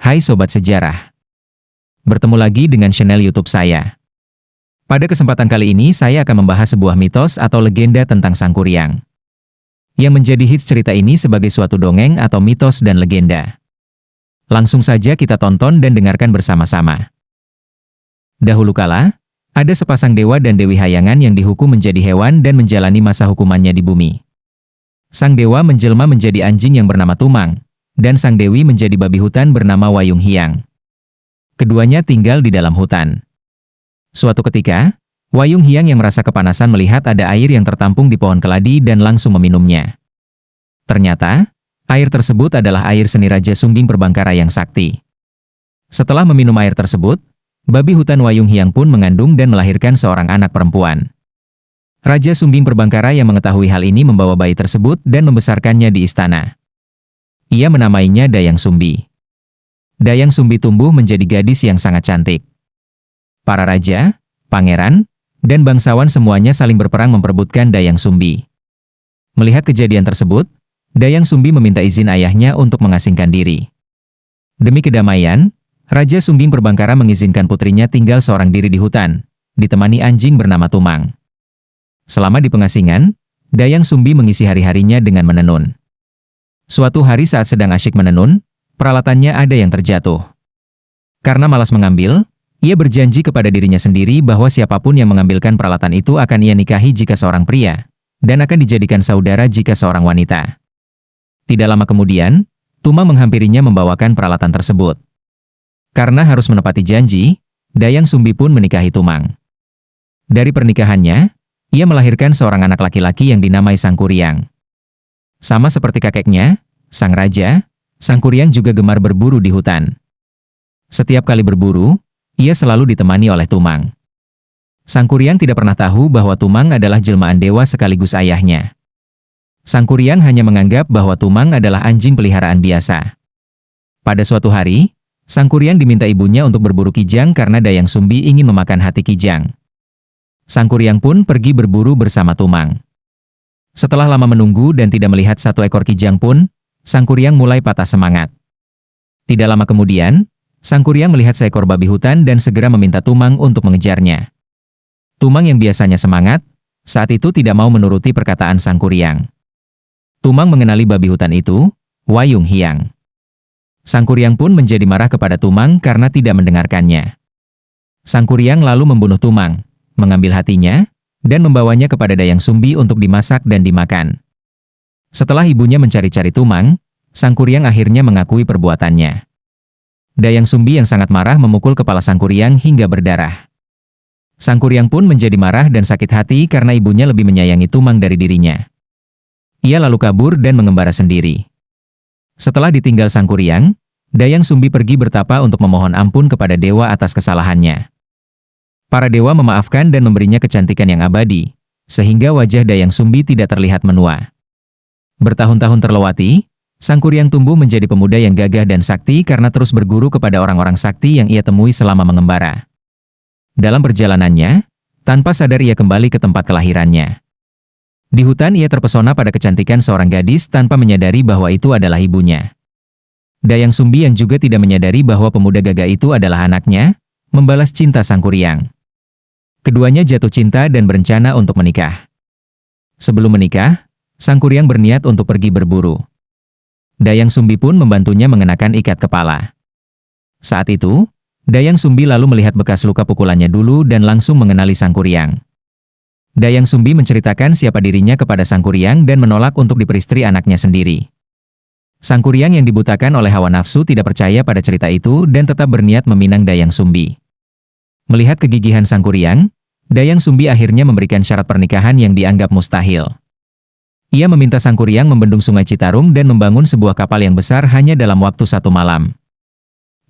Hai Sobat Sejarah, bertemu lagi dengan channel YouTube saya. Pada kesempatan kali ini saya akan membahas sebuah mitos atau legenda tentang Sangkuriang. Yang menjadi hits cerita ini sebagai suatu dongeng atau mitos dan legenda. Langsung saja kita tonton dan dengarkan bersama-sama. Dahulu kala, ada sepasang dewa dan dewi hayangan yang dihukum menjadi hewan dan menjalani masa hukumannya di bumi. Sang dewa menjelma menjadi anjing yang bernama Tumang, dan sang dewi menjadi babi hutan bernama Wayung Hiang. Keduanya tinggal di dalam hutan. Suatu ketika, Wayung Hiang yang merasa kepanasan melihat ada air yang tertampung di pohon keladi dan langsung meminumnya. Ternyata, air tersebut adalah air seni Raja Sungging Perbangkara yang sakti. Setelah meminum air tersebut, babi hutan Wayung Hiang pun mengandung dan melahirkan seorang anak perempuan. Raja Sungging Perbangkara yang mengetahui hal ini membawa bayi tersebut dan membesarkannya di istana. Ia menamainya Dayang Sumbi. Dayang Sumbi tumbuh menjadi gadis yang sangat cantik. Para raja, pangeran, dan bangsawan semuanya saling berperang memperebutkan Dayang Sumbi. Melihat kejadian tersebut, Dayang Sumbi meminta izin ayahnya untuk mengasingkan diri. Demi kedamaian, Raja Sungging Perbangkara mengizinkan putrinya tinggal seorang diri di hutan, ditemani anjing bernama Tumang. Selama di pengasingan, Dayang Sumbi mengisi hari-harinya dengan menenun. Suatu hari saat sedang asyik menenun, peralatannya ada yang terjatuh. Karena malas mengambil, ia berjanji kepada dirinya sendiri bahwa siapapun yang mengambilkan peralatan itu akan ia nikahi jika seorang pria, dan akan dijadikan saudara jika seorang wanita. Tidak lama kemudian, Tumang menghampirinya membawakan peralatan tersebut. Karena harus menepati janji, Dayang Sumbi pun menikahi Tumang. Dari pernikahannya, ia melahirkan seorang anak laki-laki yang dinamai Sangkuriang. Sama seperti kakeknya, sang raja, Sangkuriang juga gemar berburu di hutan. Setiap kali berburu, ia selalu ditemani oleh Tumang. Sangkuriang tidak pernah tahu bahwa Tumang adalah jelmaan dewa sekaligus ayahnya. Sangkuriang hanya menganggap bahwa Tumang adalah anjing peliharaan biasa. Pada suatu hari, Sangkuriang diminta ibunya untuk berburu kijang karena Dayang Sumbi ingin memakan hati kijang. Sangkuriang pun pergi berburu bersama Tumang. Setelah lama menunggu dan tidak melihat satu ekor kijang pun, Sangkuriang mulai patah semangat. Tidak lama kemudian, Sangkuriang melihat seekor babi hutan dan segera meminta Tumang untuk mengejarnya. Tumang yang biasanya semangat, saat itu tidak mau menuruti perkataan Sangkuriang. Tumang mengenali babi hutan itu, Wayung Hiang. Sangkuriang pun menjadi marah kepada Tumang karena tidak mendengarkannya. Sangkuriang lalu membunuh Tumang, mengambil hatinya, dan membawanya kepada Dayang Sumbi untuk dimasak dan dimakan. Setelah ibunya mencari-cari Tumang, Sangkuriang akhirnya mengakui perbuatannya. Dayang Sumbi yang sangat marah memukul kepala Sangkuriang hingga berdarah. Sangkuriang pun menjadi marah dan sakit hati karena ibunya lebih menyayangi Tumang dari dirinya. Ia lalu kabur dan mengembara sendiri. Setelah ditinggal Sangkuriang, Dayang Sumbi pergi bertapa untuk memohon ampun kepada dewa atas kesalahannya. Para dewa memaafkan dan memberinya kecantikan yang abadi, sehingga wajah Dayang Sumbi tidak terlihat menua. Bertahun-tahun terlewati, Sangkuriang tumbuh menjadi pemuda yang gagah dan sakti karena terus berguru kepada orang-orang sakti yang ia temui selama mengembara. Dalam perjalanannya, tanpa sadar ia kembali ke tempat kelahirannya. Di hutan ia terpesona pada kecantikan seorang gadis tanpa menyadari bahwa itu adalah ibunya. Dayang Sumbi yang juga tidak menyadari bahwa pemuda gagah itu adalah anaknya, membalas cinta Sangkuriang. Keduanya jatuh cinta dan berencana untuk menikah. Sebelum menikah, Sangkuriang berniat untuk pergi berburu. Dayang Sumbi pun membantunya mengenakan ikat kepala. Saat itu, Dayang Sumbi lalu melihat bekas luka pukulannya dulu dan langsung mengenali Sangkuriang. Dayang Sumbi menceritakan siapa dirinya kepada Sangkuriang dan menolak untuk diperistri anaknya sendiri. Sangkuriang yang dibutakan oleh hawa nafsu tidak percaya pada cerita itu dan tetap berniat meminang Dayang Sumbi. Melihat kegigihan Sangkuriang, Dayang Sumbi akhirnya memberikan syarat pernikahan yang dianggap mustahil. Ia meminta Sangkuriang membendung Sungai Citarum dan membangun sebuah kapal yang besar hanya dalam waktu 1 malam.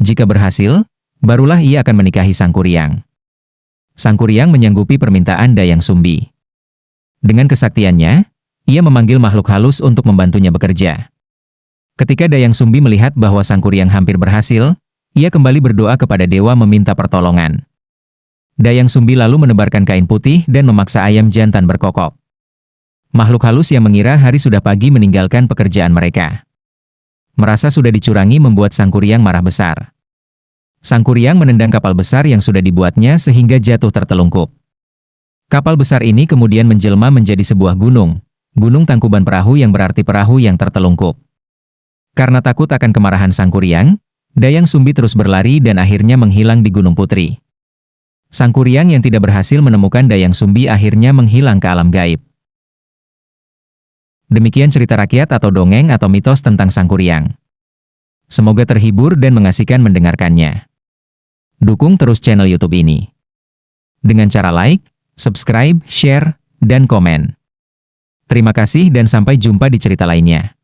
Jika berhasil, barulah ia akan menikahi Sangkuriang. Sangkuriang menyanggupi permintaan Dayang Sumbi. Dengan kesaktiannya, ia memanggil makhluk halus untuk membantunya bekerja. Ketika Dayang Sumbi melihat bahwa Sangkuriang hampir berhasil, ia kembali berdoa kepada dewa meminta pertolongan. Dayang Sumbi lalu menebarkan kain putih dan memaksa ayam jantan berkokok. Makhluk halus yang mengira hari sudah pagi meninggalkan pekerjaan mereka. Merasa sudah dicurangi membuat Sang Kuryang marah besar. Sang Kuryang menendang kapal besar yang sudah dibuatnya sehingga jatuh tertelungkup. Kapal besar ini kemudian menjelma menjadi sebuah gunung, Gunung Tangkuban Perahu yang berarti perahu yang tertelungkup. Karena takut akan kemarahan Sang Kuryang, Dayang Sumbi terus berlari dan akhirnya menghilang di Gunung Putri. Sang Kuryang yang tidak berhasil menemukan Dayang Sumbi akhirnya menghilang ke alam gaib. Demikian cerita rakyat atau dongeng atau mitos tentang Sang Kuryang. Semoga terhibur dan mengasihkan mendengarkannya. Dukung terus channel YouTube ini dengan cara like, subscribe, share, dan komen. Terima kasih dan sampai jumpa di cerita lainnya.